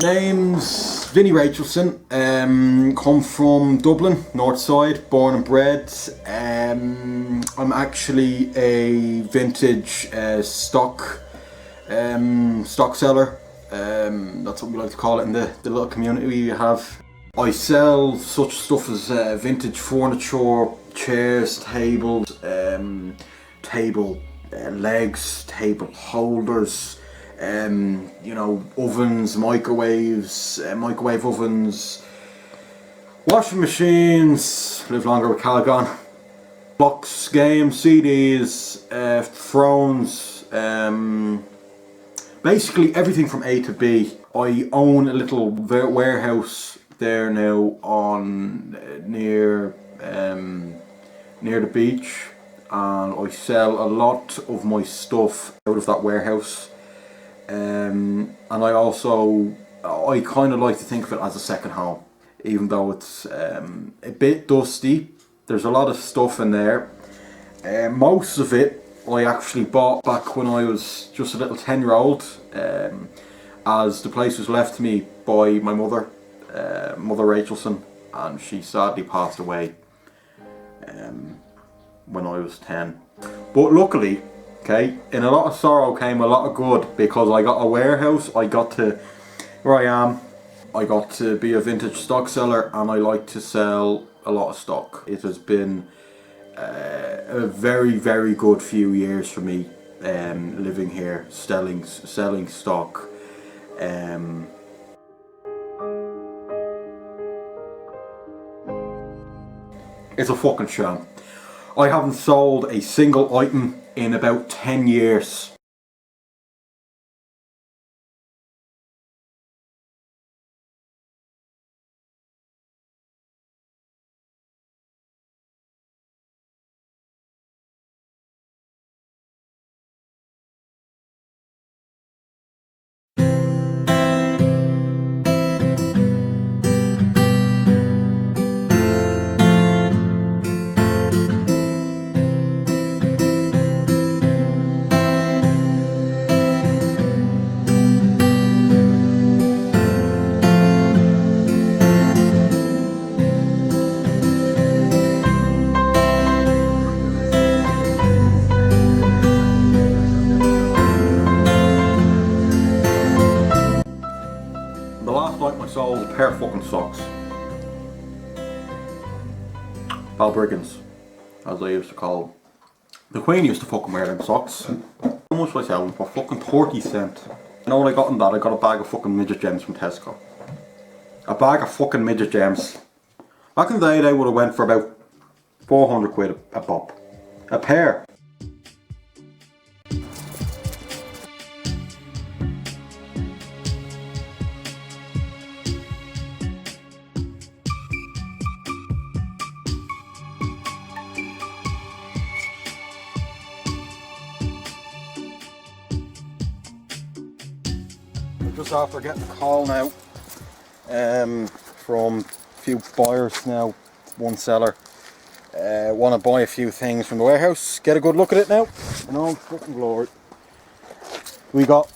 Name's Vinny Rachelson, come from Dublin, northside, born and bred. I'm actually a vintage stock seller. That's what we like to call it in the little community we have. I sell such stuff as vintage furniture, chairs, tables, table legs, table holders, you know, ovens, microwaves, microwave ovens, washing machines, live longer with Calgon, blocks, games, CDs, thrones, basically everything from A to B. I own a little warehouse there now on near the beach, and I sell a lot of my stuff out of that warehouse. And I kind of like to think of it as a second home, even though it's a bit dusty. There's a lot of stuff in there. Most of it I actually bought back when I was just a little 10-year-old, as the place was left to me by my mother, Mother Rachelson, and she sadly passed away when I was 10. But luckily, okay, in a lot of sorrow came a lot of good, because I got a warehouse. I got to, where I am, I got to be a vintage stock seller, and I like to sell a lot of stock. It has been a very, very good few years for me, living here, selling stock. It's a fucking shame. I haven't sold a single item in about 10 years. The last item I sold was a pair of fucking socks. Balbriggans, as I used to call them. The Queen used to fucking wear them socks. How much did I sell them for? Fucking 30 cents. You know what I got in that? I got a bag of fucking midget gems from Tesco. A bag of fucking midget gems. Back in the day, they would have went for about 400 quid a pop. A pair. Just after getting a call now from a few buyers now, one seller. Want to buy a few things from the warehouse, get a good look at it now. And all fucking glory. We got,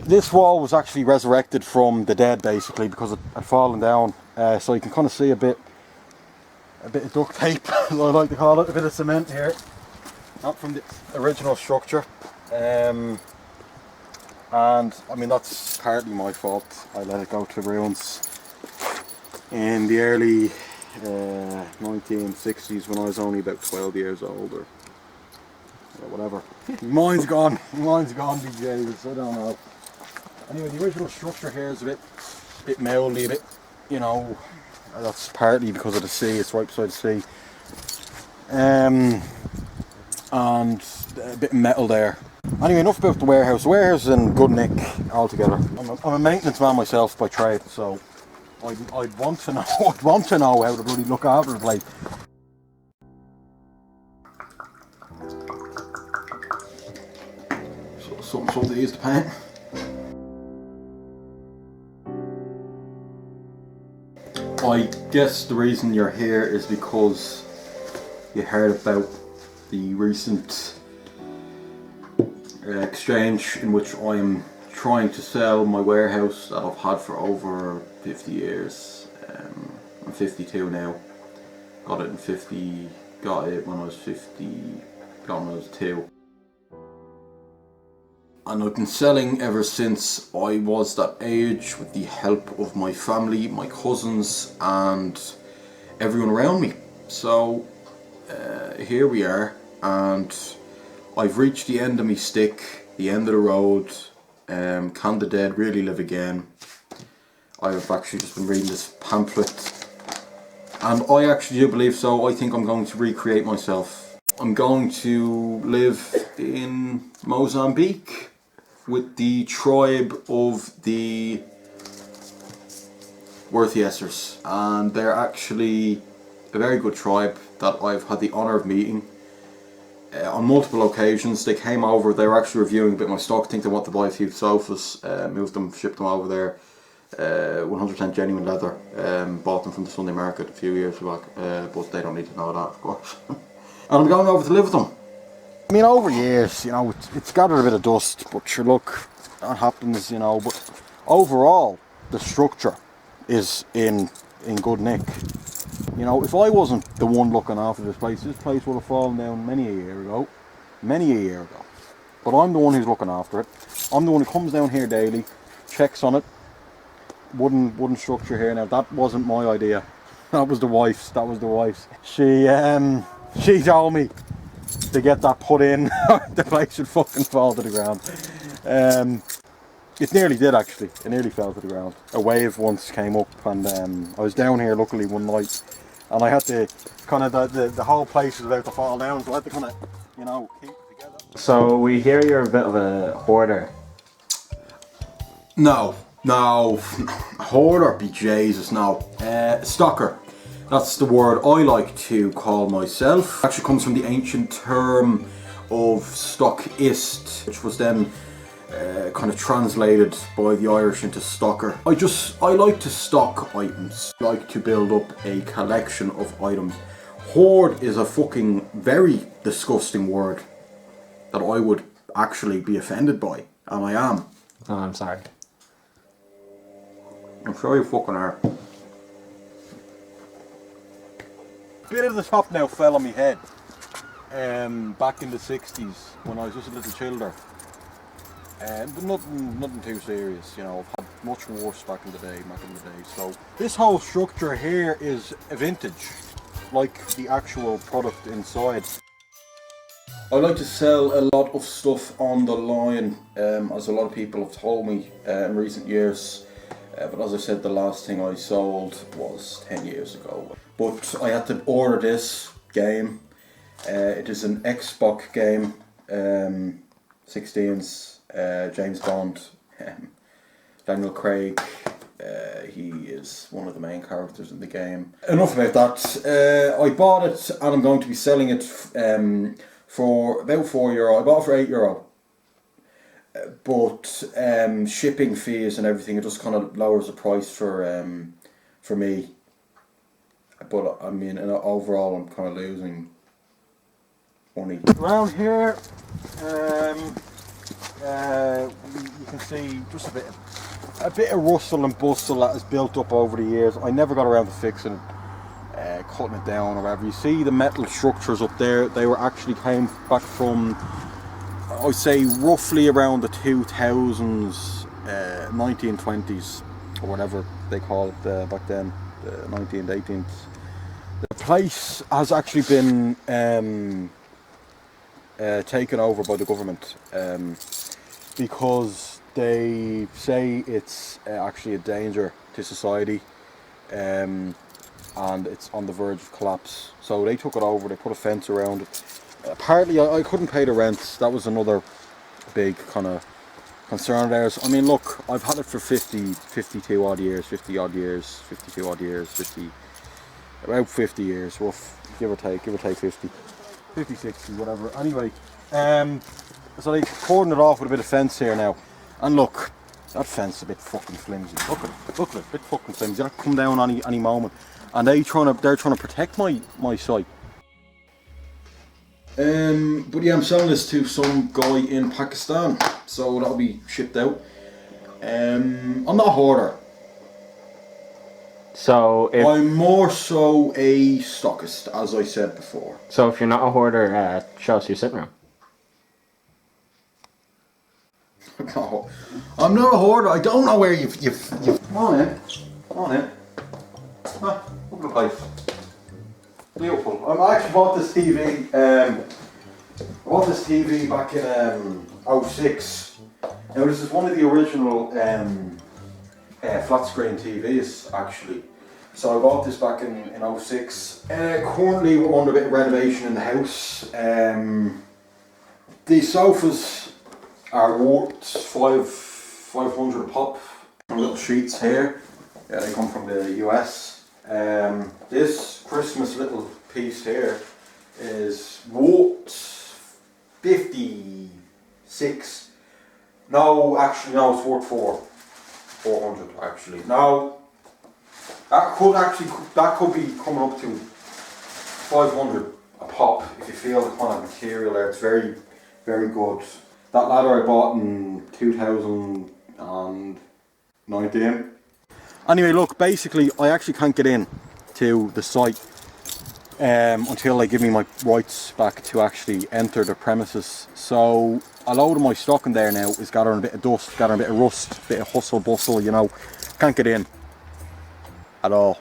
this wall was actually resurrected from the dead basically, because it had fallen down. So you can kind of see a bit of duct tape, as I like to call it, a bit of cement here. Not from the original structure. And I mean, that's partly my fault. I let it go to ruins in the early 1960s when I was only about 12 years old, or whatever. Mine's gone these days, I don't know. Anyway, the original structure here is a bit mouldy, a bit, you know, that's partly because of the sea, it's right beside the sea. And a bit of metal there. Anyway, enough about the warehouse. The warehouse is in good nick altogether. I'm a maintenance man myself by trade, so I'd want to know. I'd want to know how to bloody look after the place. So, something to use to paint. I guess the reason you're here is because you heard about the recent exchange in which I'm trying to sell my warehouse that I've had for over 50 years. I'm 52 now. Got it when I was 50, got it when I was 2. And I've been selling ever since I was that age with the help of my family, my cousins and everyone around me. So here we are, and I've reached the end of my stick, the end of the road. Can the dead really live again? I've actually just been reading this pamphlet, and I actually do believe so. I think I'm going to recreate myself. I'm going to live in Mozambique with the tribe of the Worthiesers, and they're actually a very good tribe that I've had the honour of meeting on multiple occasions. They came over, they were actually reviewing a bit of my stock. I think they want to buy a few sofas, moved them, shipped them over there. 100% genuine leather. Bought them from the Sunday market a few years back, but they don't need to know that, of course. And I'm going over to live with them. I mean, over years, you know, it's gathered a bit of dust, but sure, look, that happens, you know. But overall, the structure is in good nick. You know, if I wasn't the one looking after this place would have fallen down many a year ago. But I'm the one who's looking after it. I'm the one who comes down here daily, checks on it. Wooden structure here. Now, that wasn't my idea. That was the wife's. She told me to get that put in. The place would fucking fall to the ground. It nearly did, actually. It nearly fell to the ground. A wave once came up, and I was down here luckily one night, and I had to kind of, the whole place was about to fall down, so I had to kind of, you know, keep it together. So we hear you're a bit of a hoarder. No, hoarder be Jesus, no. Stocker. That's the word I like to call myself. It actually comes from the ancient term of stockist, which was then kind of translated by the Irish into stocker. I like to stock items. I like to build up a collection of items. Hoard is a fucking very disgusting word that I would actually be offended by, and I am. Oh, I'm sorry. I'm sure you fucking are. Bit of the top now fell on my head back in the 60s when I was just a little childer. But nothing too serious, you know. I've had much worse back in the day. So this whole structure here is a vintage, like the actual product inside. I like to sell a lot of stuff on the line, as a lot of people have told me in recent years. But as I said, the last thing I sold was 10 years ago. But I had to order this game. It is an Xbox game, 16s, James Bond, Daniel Craig. He is one of the main characters in the game. Enough about that. I bought it, and I'm going to be selling it for about €4. I bought it for €8. But shipping fees and everything, it just kind of lowers the price for me. But I mean, overall, I'm kind of losing money. Around here, you can see just a bit of rustle and bustle that has built up over the years. I never got around to fixing it, cutting it down or whatever. You see the metal structures up there, they were actually came back from, I'd say, roughly around the 2000s, 1920s, or whatever they call it back then, the 19th, 18th. The place has actually been taken over by the government because they say it's actually a danger to society, and it's on the verge of collapse. So they took it over, they put a fence around it. Partly I couldn't pay the rent. That was another big kind of concern of theirs. I mean, look, I've had it for 52 odd years, about 50 years, rough, give or take 50, 60, whatever. Anyway, so they cordoned it off with a bit of fence here now. And look, that fence is a bit fucking flimsy. Look at it, a bit fucking flimsy. That come down any moment. And they're trying to protect my site. But yeah, I'm selling this to some guy in Pakistan, so that'll be shipped out. I'm not a hoarder. So if I'm more so a stockist, as I said before. so, if you're not a hoarder, show us your sitting room. No, I'm not a hoarder. I don't know where you've Come on in. Come on in. Ah, look at the place. Beautiful. I actually bought this TV. I bought this TV back in '06. Now this is one of the original flat screen TVs actually. So I bought this back in '06. Currently we're under a bit of renovation in the house. The sofas are worth 500 a pop. Little sheets here. Yeah, they come from the US. This Christmas little piece here is worth 56. No, actually no, it's worth 400 actually. Now that could be coming up to 500 a pop if you feel the kind of material there. It's very, very good. That ladder I bought in 2019. Anyway, look, basically I actually can't get in to the site until they give me my rights back to actually enter the premises. So a load of my stock in there now is gathering a bit of dust, gathering a bit of rust, a bit of hustle bustle, you know. Can't get in at all.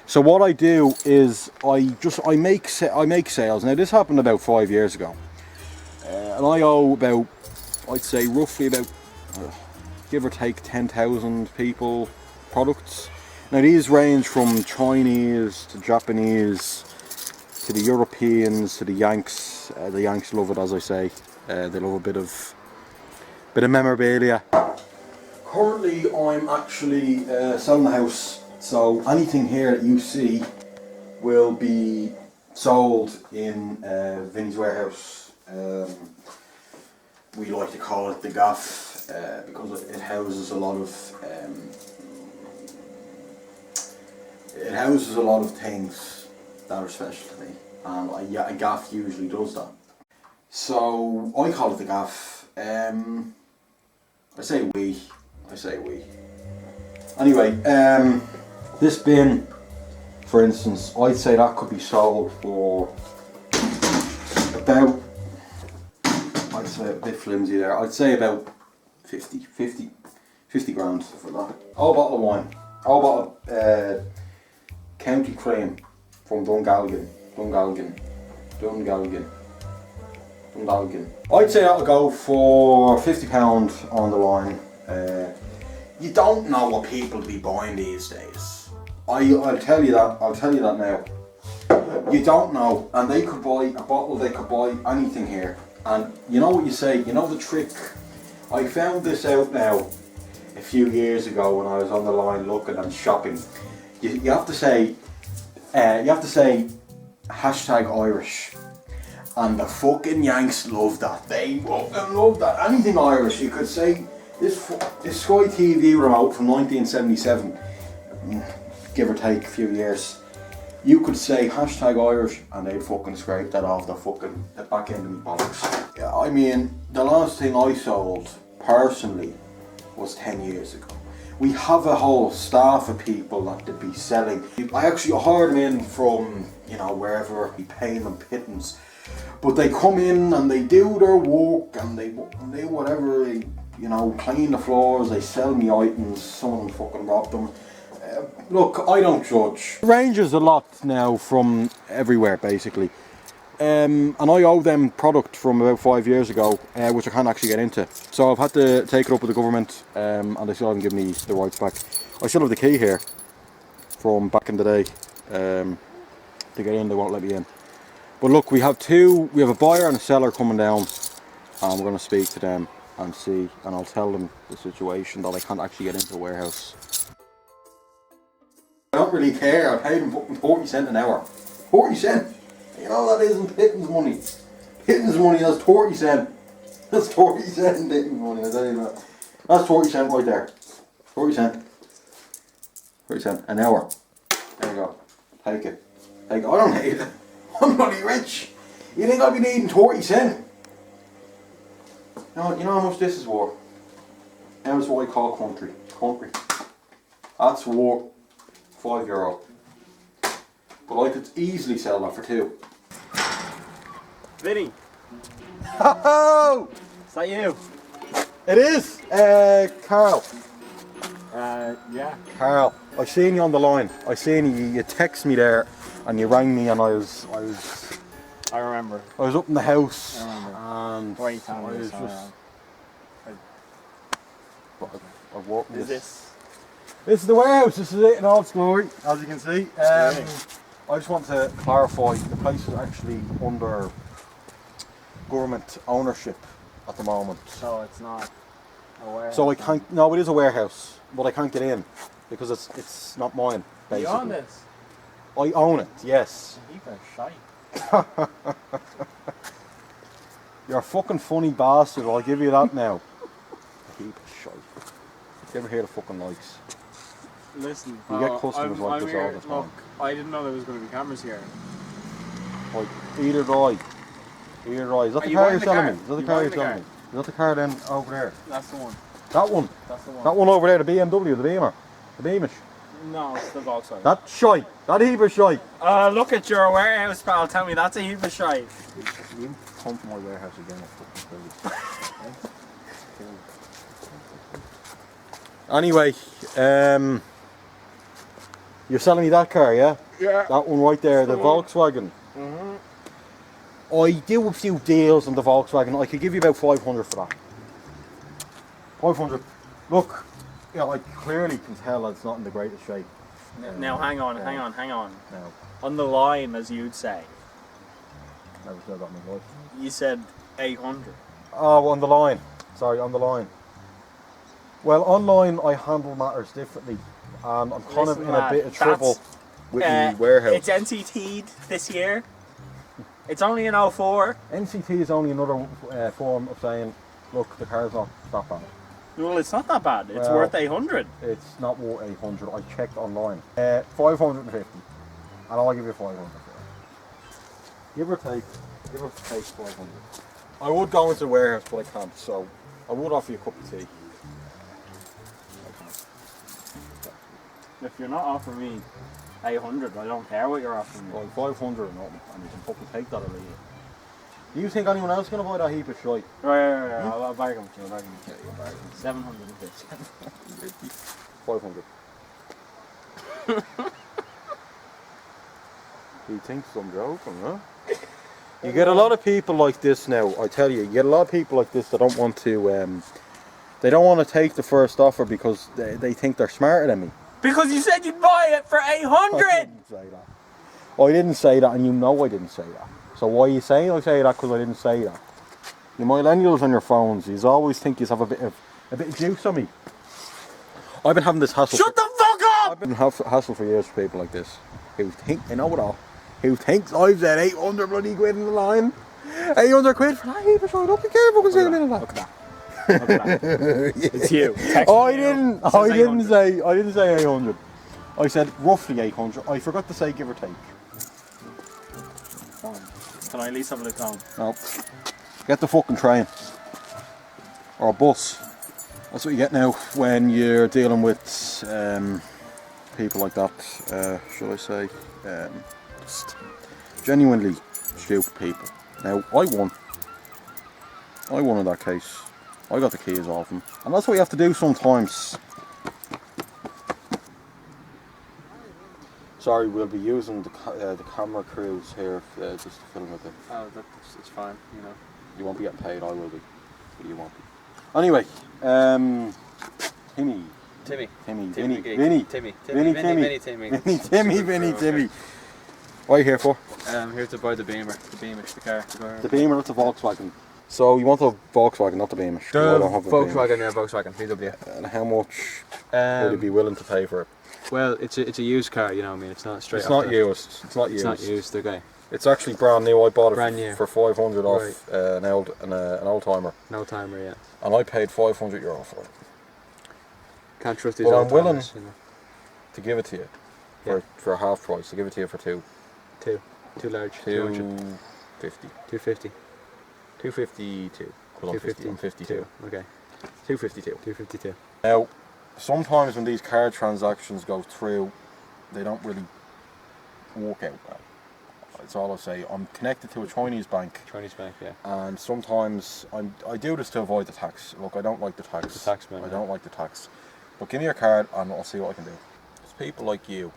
So what I do is I make sales. Now this happened about 5 years ago. And I owe about, I'd say roughly about, give or take 10,000 people products. Now these range from Chinese to Japanese to the Europeans to the Yanks. The Yanks love it, as I say. They love a bit of memorabilia. Currently I'm actually selling the house, so anything here that you see will be sold in Vinny's warehouse. We like to call it the gaff because it houses a lot of things that are special to me, and a gaff usually does that. So I call it the gaff. I say we. Anyway, this bin, for instance, I'd say that could be sold for about, I'd say a bit flimsy there, I'd say about 50 grand for that. I'll bottle of wine. I'll bottle County Cream from Dungalgan. I'd say that'll go for £50 on the line. You don't know what people be buying these days. I'll tell you that now. You don't know, and they could buy a bottle, they could buy anything here. And you know what you say, you know the trick. I found this out now a few years ago when I was on the line looking and shopping. You have to say hashtag Irish. And the fucking Yanks love that. They fucking love that. Anything Irish, you could say this Sky TV remote from 1977, give or take a few years. You could say hashtag Irish and they'd fucking scrape that off the back end of my bollocks. Yeah, I mean, the last thing I sold personally was 10 years ago. We have a whole staff of people that they'd be selling. I actually hired them in from, you know, wherever, be paying them pittance. But they come in and they do their work and they whatever, they, you know, clean the floors, they sell me items, someone fucking robbed them. Look, I don't judge. It ranges a lot now from everywhere basically. And I owe them product from about 5 years ago, which I can't actually get into. So I've had to take it up with the government and they still haven't given me the rights back. I still have the key here from back in the day. To get in, they won't let me in. But look, we have a buyer and a seller coming down, and we're going to speak to them and see, and I'll tell them the situation that I can't actually get into the warehouse. I don't really care. I paid them fucking 40 cents an hour. 40 cents? You know that isn't pittance money. Pittance money, that's 40 cents. That's 40 cents pittance money, I tell you that. That's 40 cents right there. 40 cents. 40 cents an hour. There you go. Take it. I don't hate it. I'm bloody rich. You think I'll be needing 40 cents? You know how much this is worth? How's what I call country? Country. That's worth €5. But I could easily sell that for 2. Vinny, Oh! is that you? It is! Carl. Yeah. Carl, I seen you on the line. I seen you text me there and you rang me and I was I remember. up in the house I remember. and Why are you telling I me was this? just I've walked Is this? This is the warehouse, this is it in all its glory, as you can see. I just want to clarify, the place is actually under government ownership at the moment. So it's not a warehouse. So I can't, no, it is a warehouse, but I can't get in because it's not mine, basically. You own this? I own it, yes. Heap of shite. You're a fucking funny bastard, I'll give you that now. A heap of shite. You ever hear the fucking likes? Listen, You get customers like this all the time. Look, I didn't know there was going to be cameras here. Like, either do I. Either do I. Is that Are the you car buying you're the selling car? me? Is that the You car buying you're the selling car? me? Is that the car then over there? That's the one. That one? That's the one. That one over there, the BMW, the Beamer. The Beamish. No, it's the Volkswagen. That's shite. That heap of shite. Look at your warehouse, pal. Tell me that's a heap of shite. You come to my warehouse again. Anyway, you're selling me that car, yeah? Yeah. That one right there, the Volkswagen. I do a few deals on the Volkswagen. I could give you about 500 for that. 500. Look, yeah, I clearly can tell it's not in the greatest shape. Now hang on. No, On the line, as you'd say, never said that in my life. you said 800. Oh, on the line. Sorry, on the line. Well, online I handle matters differently. And I'm kind Listen, of in lad, a bit of trouble with the It's warehouse. NCT'd this year. It's only an 04. NCT is only another form of saying, look, the car's not that bad. Well, it's not that bad. It's Well, worth 800. It's not worth 800. I checked online. 550, and I'll give you 500 for it. Give or take 500. I would go into the warehouse, but I can't. So I would offer you a cup of tea. If you're not offering me 800, I don't care what you're offering me. Well, 500 or nothing, and you can fucking take that or leave it. Do you think anyone else is going to buy that heap of shite? Right. I'll bargain with you. 750. 500. He thinks I'm joking, huh? You get a lot of people like this now, I tell you. You get a lot of people like this that don't want to, they don't want to take the first offer because they think they're smarter than me. Because you said you'd buy it for 800! I didn't say that. I didn't say that, and you know I didn't say that. So why are you saying I say that? Because I didn't say that. You millennials on your phones, you always think you have a bit of juice on me. I've been having this hassle. Shut the fuck up! I've been hassle for years for people like this who think they know it all. Who thinks I've said 800 bloody quid in the line? 800 quid for that heap of shit. Don't be careful because you're going to Look at that. Look at that. It's you. I didn't say 800. I said roughly 800. I forgot to say give or take. Can I at least have a look home? No. Get the fucking train. Or a bus. That's what you get now when you're dealing with people like that. Shall I say? Just genuinely stupid people. Now, I won in that case. I got the keys off them. And that's what you have to do sometimes. Sorry, we'll be using the camera crews here just to film a bit. Oh, it's fine, you know. You won't be getting paid, I will be. But you won't be. Anyway, Vinny. What are you here for? I'm here to buy the Beamer, the car. The Beamer, that's a Volkswagen. So you want a Volkswagen, not the Beamer? Volkswagen, VW. And how much would you be willing to pay for it? Well, it's a used car, you know what I mean. It's not straight. It's not used. It's not used. Okay. It's actually brand new. I bought it Brand new. for 500 off an old timer. An old timer, yeah. And I paid €500 for it. Can't trust these But old I'm willing timers, you know. to give it to you for half price. To give it to you for two. Too large. 250. 250. 252. Because I'm 52. Okay. 252. 252. Now, sometimes when these card transactions go through, they don't really work out well. That's all I say. I'm connected to a Chinese bank. Chinese bank, yeah. And sometimes I do this to avoid the tax. Look, I don't like the tax. The tax man. I don't like the tax. But give me your card and I'll see what I can do. It's people like you.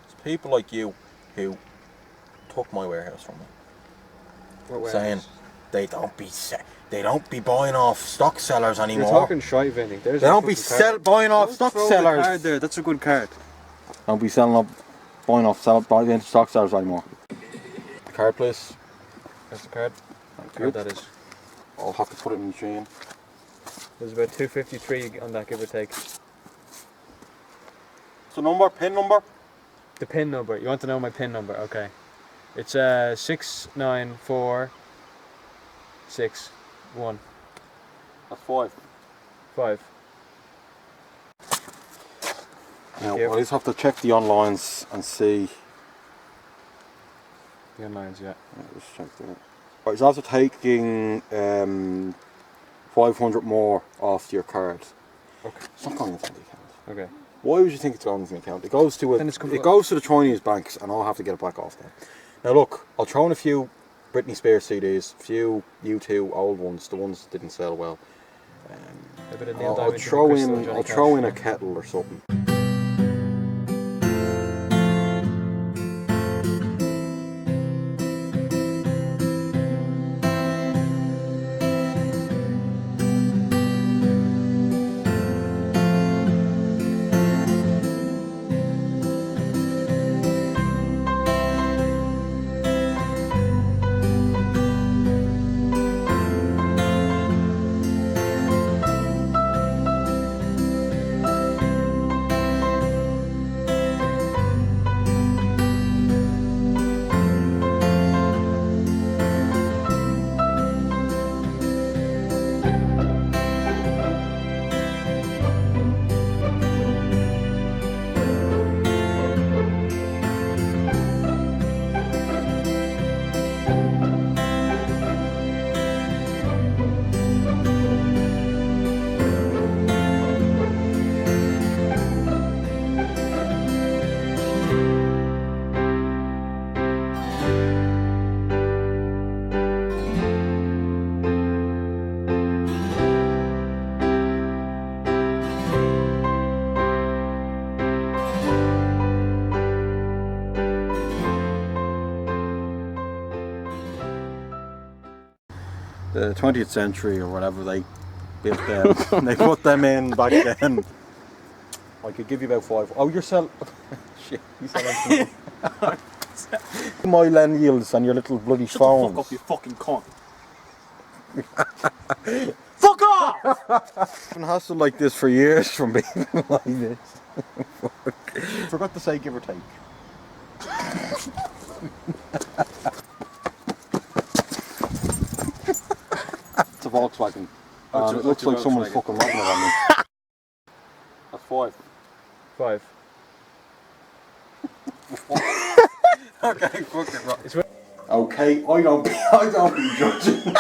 It's people like you who took my warehouse from me. What warehouse? Saying they don't be buying off stock sellers anymore. You're talking shite, Vinny. There's They don't be buying off stock sellers. Card there. That's a good card. Don't be buying stock sellers anymore. The card, please. That's the card. Thank Card that is. I'll have to put it in the machine. There's about 253 on that, give or take. So number, pin number? The PIN number. You want to know my PIN number? Okay. It's 69461. That's 5. 5. Now, Here. I just have to check the onlines and see. The onlines, yeah. Just check that. Right, it's also taking 500 more off your card. Okay. It's not going into the account. Okay. Why would you think it's going into the account? It goes to it goes to the Chinese banks, and I'll have to get it back off them. Now look, I'll throw in a few Britney Spears CDs, a few U2 old ones, the ones that didn't sell well. A bit of Neil I'll Diamond, throw Crystal, in Johnny I'll Cash. throw in a kettle or something. The 20th century or whatever, they built them. They put them in back then. I could give you about 5. Oh, you're selling. Shit, you selling my millennials and your little bloody phones. Fuck up, you fucking cunt. Fuck off! I've been hustling like this for years from people like this. Forgot to say give or take. It's a Volkswagen. It looks like someone's fucking rocking it on me. That's 5. 5. Okay, fuck it, right. Okay, I don't be judging.